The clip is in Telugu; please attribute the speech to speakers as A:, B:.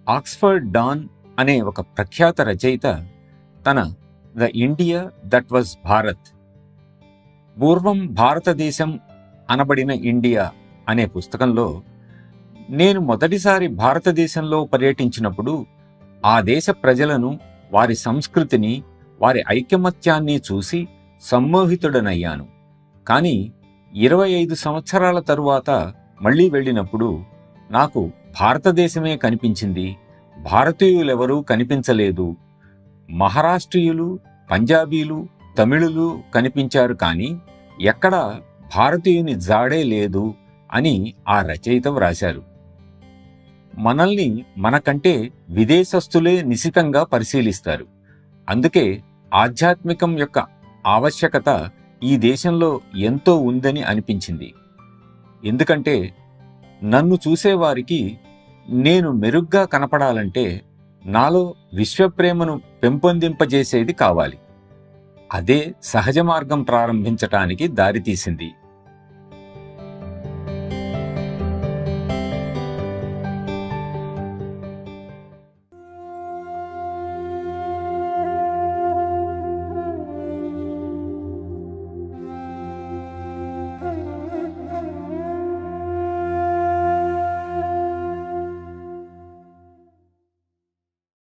A: ఆక్స్ఫర్డ్ డాన్ అనే ఒక ప్రఖ్యాత రచయిత తన the India that was Bharat, పూర్వం భారతదేశం అనబడిన ఇండియా అనే పుస్తకంలో నేను మొదటిసారి భారతదేశంలో పర్యటించినప్పుడు ఆ దేశ ప్రజలను, వారి సంస్కృతిని, వారి ఐకమత్యాన్ని చూసి సమ్మోహితుడనయ్యాను. కానీ 25 సంవత్సరాల తరువాత మళ్ళీ వెళ్ళినప్పుడు నాకు భారతదేశమే కనిపించింది, భారతీయులెవరూ కనిపించలేదు. మహారాష్ట్రీయులు, పంజాబీలు, తమిళులు కనిపించారు, కానీ ఎక్కడా భారతీయుని జాడే లేదు అని ఆ రచయిత వ్రాశారు. మనల్ని మనకంటే విదేశస్థులే నిశితంగా పరిశీలిస్తారు. అందుకే ఆధ్యాత్మికం యొక్క ఆవశ్యకత ఈ దేశంలో ఎంతో ఉందని అనిపించింది. ఎందుకంటే నన్ను చూసేవారికి నేను మెరుగ్గా కనపడాలంటే నాలో విశ్వప్రేమను పెంపొందింపజేసేది కావాలి. అదే సహజ మార్గం ప్రారంభించటానికి దారితీసింది.